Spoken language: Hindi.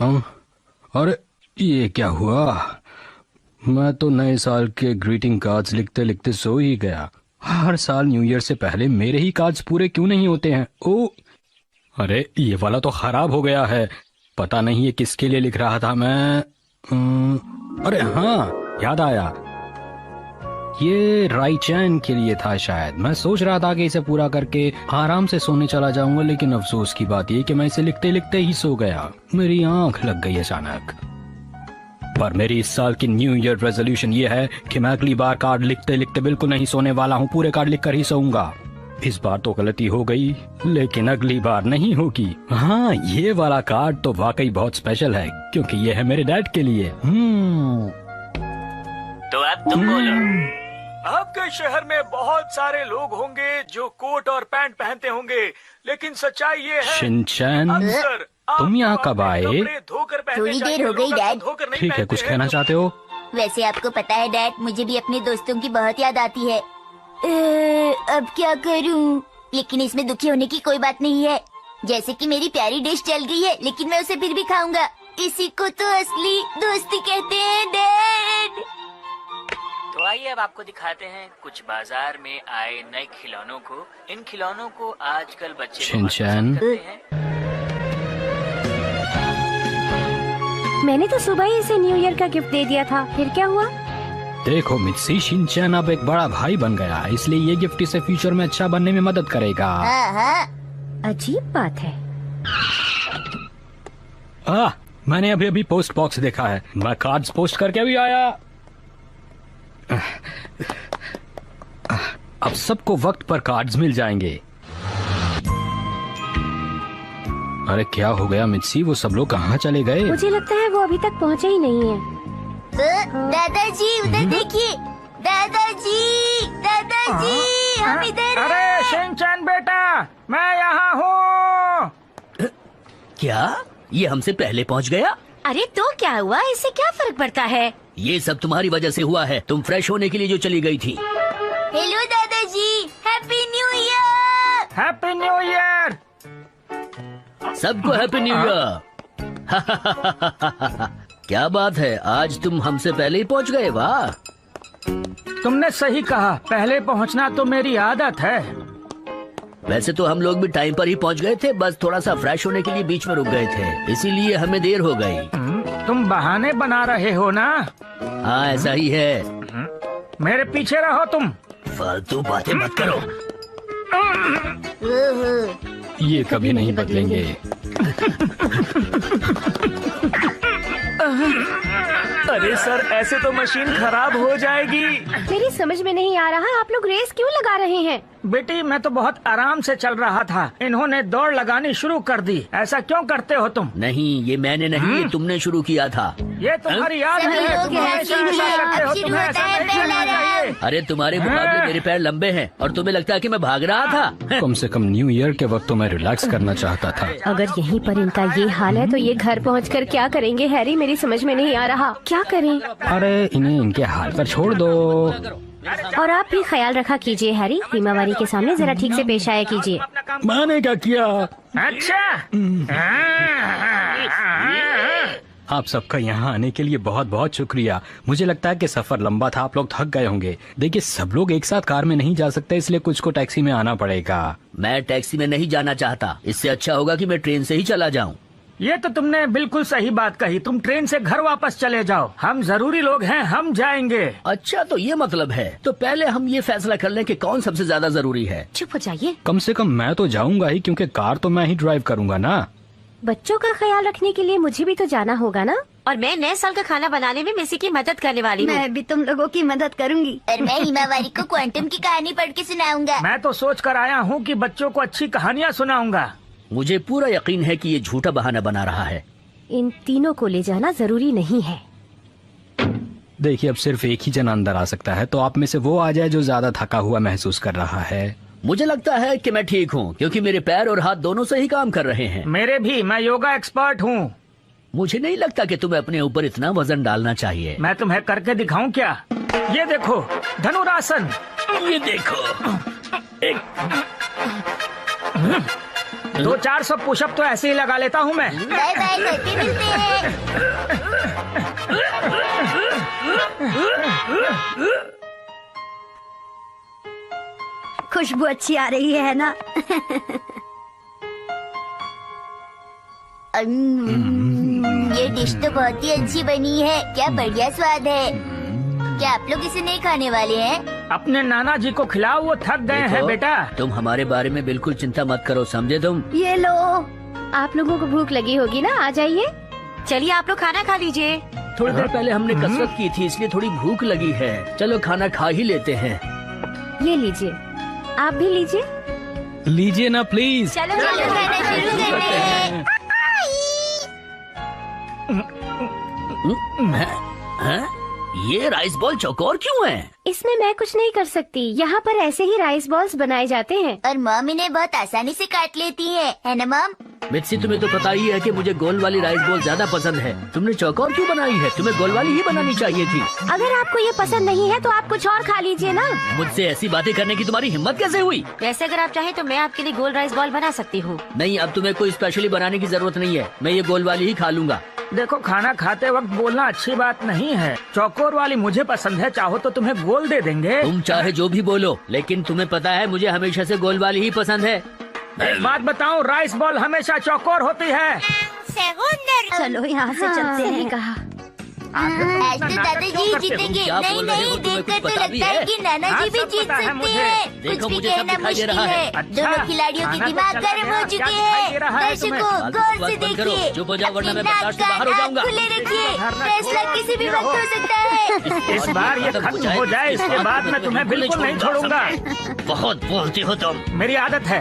अरे ये क्या हुआ? मैं तो नए साल के ग्रीटिंग कार्ड्स लिखते लिखते सो ही गया। हर साल न्यू ईयर से पहले मेरे ही कार्ड्स पूरे क्यों नहीं होते हैं? ओ, अरे ये वाला तो खराब हो गया है। पता नहीं ये किसके लिए लिख रहा था मैं। अरे हाँ, याद आया, ये राइचैन के लिए था शायद। मैं सोच रहा था कि इसे पूरा करके आराम से सोने चला जाऊंगा, लेकिन अफसोस की बात ये कि मैं इसे लिखते लिखते ही सो गया। मेरी आंख लग गई अचानक। पर मेरी इस साल की न्यू ईयर रेजोल्यूशन ये है कि मैं अगली बार कार्ड लिखते लिखते बिल्कुल नहीं सोने वाला हूँ। पूरे कार्ड लिखकर ही सोऊंगा। इस बार तो गलती हो गई, लेकिन अगली बार नहीं होगी। हाँ, ये वाला कार्ड तो वाकई बहुत स्पेशल है, क्योंकि ये है मेरे डैड के लिए। तो अब तुम बोलो। आपके शहर में बहुत सारे लोग होंगे जो कोट और पैंट पहनते होंगे, लेकिन सच्चाई ये है शिनचैन, अक्सर तुम यहाँ कब आए? थोड़ी देर हो गई डैड। ठीक है, कुछ कहना चाहते हो? वैसे आपको पता है डैड, मुझे भी अपने दोस्तों की बहुत याद आती है। अब क्या करूं? लेकिन इसमें दुखी होने की कोई बात नहीं है। जैसे कि मेरी प्यारी डिश चल गई है, लेकिन मैं उसे फिर भी खाऊंगा। इसी को तो असली दोस्ती कहते हैं डैड। तो आइए अब आपको दिखाते हैं कुछ बाजार में आए नए खिलौनों को। इन खिलौनों को आजकल बच्चे शिनचैन, मैंने तो सुबह ही इसे न्यू ईयर का गिफ्ट दे दिया था, फिर क्या हुआ? देखो मित्सी, शिनचैन अब एक बड़ा भाई बन गया है, इसलिए ये गिफ्ट इसे फ्यूचर में अच्छा बनने में मदद करेगा। अजीब बात है। मैंने अभी अभी पोस्ट बॉक्स देखा है। मैं कार्ड्स पोस्ट करके अभी आया। अब सबको वक्त पर कार्ड्स मिल जाएंगे। अरे क्या हो गया मित्सी, वो सब लोग कहाँ चले गए? मुझे लगता है वो अभी तक पहुँचे ही नहीं है। दादाजी उधर देखिए। दादाजी, दादाजी, हम इधर। अरे शिनचैन बेटा, मैं यहाँ हूँ। क्या ये हमसे पहले पहुँच गया? अरे तो क्या हुआ, इससे क्या फर्क पड़ता है? ये सब तुम्हारी वजह से हुआ है। तुम फ्रेश होने के लिए जो चली गई थी। हेलो दादाजी, happy new year. Happy new year. सबको हैप्पी न्यू ईयर। क्या बात है, आज तुम हमसे पहले ही पहुंच गए। वाह, तुमने सही कहा, पहले पहुंचना तो मेरी आदत है। वैसे तो हम लोग भी टाइम पर ही पहुंच गए थे, बस थोड़ा सा फ्रेश होने के लिए बीच में रुक गए थे, इसीलिए हमें देर हो गई। तुम बहाने बना रहे हो ना? हाँ ऐसा ही है। मेरे पीछे रहो तुम। फालतू बातें मत करो। ये कभी नहीं बदलेंगे। अरे सर, ऐसे तो मशीन खराब हो जाएगी। मेरी समझ में नहीं आ रहा, आप लोग रेस क्यों लगा रहे हैं? बेटी, मैं तो बहुत आराम से चल रहा था, इन्होंने दौड़ लगानी शुरू कर दी। ऐसा क्यों करते हो तुम? नहीं, ये मैंने नहीं, ये तुमने शुरू किया था। ये तुम्हारी याद सभी है, लोग तुम हमेशा हैप्पी ऐसा करते हो, शुरू तुम्हें होता ऐसा है नहीं पहला करना चाहिए। राउंड। अरे तुम्हारे मुकाबले मेरे पैर लंबे हैं और तुम्हें लगता है कि मैं भाग रहा था? कम से कम न्यू ईयर के वक्त तो मैं रिलैक्स करना चाहता था। अगर यहीं पर इनका ये हाल है तो ये घर पहुंचकर क्या करेंगे हैरी? मेरी समझ में नहीं आ रहा, क्या करें? अरे इन्हें इनके हाल पर छोड़ दो। और आप भी ख्याल रखा कीजिए हैरी, हिमावारी के सामने जरा ठीक से पेश आया कीजिए। मैंने क्या किया? अच्छा, आप सबका यहाँ आने के लिए बहुत बहुत शुक्रिया। मुझे लगता है कि सफर लंबा था, आप लोग थक गए होंगे। देखिए, सब लोग एक साथ कार में नहीं जा सकते, इसलिए कुछ को टैक्सी में आना पड़ेगा। मैं टैक्सी में नहीं जाना चाहता, इससे अच्छा होगा कि मैं ट्रेन से ही चला जाऊँ। ये तो तुमने बिल्कुल सही बात कही। तुम ट्रेन से घर वापस चले जाओ, हम जरूरी लोग हैं, हम जाएंगे। अच्छा, तो ये मतलब है, तो पहले हम ये फैसला कर लें कि कौन सबसे ज्यादा जरूरी है। चुप हो जाइए। कम से कम मैं तो जाऊंगा ही, क्योंकि कार तो मैं ही ड्राइव करूंगा ना। बच्चों का ख्याल रखने के लिए मुझे भी तो जाना होगा ना। और मैं नए साल का खाना बनाने में मेसी की मदद करने वाली हूँ। मैं भी तुम लोगों की मदद करूंगी। और मैं हिमावारी को क्वांटम की कहानी पढ़ के सुनाऊंगा। मैं तो सोच कर आया हूँ कि बच्चों को अच्छी कहानियाँ सुनाऊंगा। मुझे पूरा यकीन है कि ये झूठा बहाना बना रहा है। इन तीनों को ले जाना जरूरी नहीं है। देखिए, अब सिर्फ एक ही जना अंदर आ सकता है, तो आप में से वो आ जाए जो ज्यादा थका हुआ महसूस कर रहा है। मुझे लगता है कि मैं ठीक हूँ, क्योंकि मेरे पैर और हाथ दोनों सही काम कर रहे हैं। मेरे भी, मैं योगा एक्सपर्ट हूँ। मुझे नहीं लगता कि तुम्हें अपने ऊपर इतना वजन डालना चाहिए। मैं तुम्हें करके दिखाऊं क्या? ये देखो, धनुरासन। ये देखो, 200-400 पुशअप तो ऐसे ही लगा लेता हूँ मैं। बाय बाय, घर पे मिलते हैं। खुशबू अच्छी आ रही है ना? ये डिश तो बहुत ही अच्छी बनी है। क्या बढ़िया स्वाद है। क्या आप लोग इसे नहीं खाने वाले हैं? अपने नाना जी को खिलाओ, वो थक गए हैं देखो, बेटा। तुम हमारे बारे में बिल्कुल चिंता मत करो, समझे तुम? ये लो, आप लोगों को भूख लगी होगी ना, आ जाइए। चलिए आप लोग खाना खा लीजिए। थोड़ी देर पहले हमने कसरत की थी, इसलिए थोड़ी भूख लगी है। चलो खाना खा ही लेते हैं। ये लीजिए, आप भी लीजिए। लीजिए ना प्लीज। चलो चलो खाना शुरू करते हैं। हैं? ये राइस बॉल चौकोर क्यों है? इसमें मैं कुछ नहीं कर सकती। यहाँ पर ऐसे ही राइस बॉल्स बनाए जाते हैं। और मॉम इन्हें बहुत आसानी से काट लेती है ना मॉम? मित्सी, तुम्हें तो पता ही है कि मुझे गोल वाली राइस बॉल ज्यादा पसंद है। तुमने चौकोर क्यों बनाई है? तुम्हें गोल वाली ही बनानी चाहिए थी। अगर आपको ये पसंद नहीं है तो आप कुछ और खा लीजिए ना। मुझसे ऐसी बातें करने की तुम्हारी हिम्मत कैसे हुई? वैसे अगर आप चाहें तो मैं आपके लिए गोल राइस बॉल बना सकती हूँ। नहीं, अब तुम्हें कोई स्पेशली बनाने की जरूरत नहीं है। मैं ये गोल वाली ही खा लूंगा। देखो, खाना खाते वक्त बोलना अच्छी बात नहीं है। चौकोर वाली मुझे पसंद है, चाहो तो तुम्हें गोल दे देंगे। तुम चाहे जो भी बोलो, लेकिन तुम्हें पता है मुझे हमेशा से गोल वाली ही पसंद है। एक बात बताऊं, राइस बॉल हमेशा चौकोर होती है। चलो यहाँ से चलते हैं। कहा आज तो दादाजी जीतेंगे। क्या नहीं बोल रहे हो? नहीं, तुम्हें देखकर कुछ तो पता भी लगता है है? कि नाना हाँ, जी भी सब जीत पता है सकते मुझे। हैं। देखो, कुछ भी मुझे सब कहना दिखाई दे मुश्किल रहा है। है। अच्छा, दोनों खिलाड़ियों के खाना तो दिमाग चल गर्म गया। हो क्या चुके दिखाई दे रहा हैं। है तुम्हें? दर्शकों, फालतू गौर बात से बंद करो। देखिए। चुप हो जाओ, वरना अपने मैं बर्दाश्त से नाक बाहर हो कान जाऊंगा। खुले रखिए। धरना फैसला छोड़ो, किसी भी रहो। वक्त हो सकता है। इस बार ये खत्म हो जाए, इसके बाद मैं तुम्हें बिल्कुल नहीं छोड़ूंगा। बहुत बोलती हो तुम। मेरी आदत है।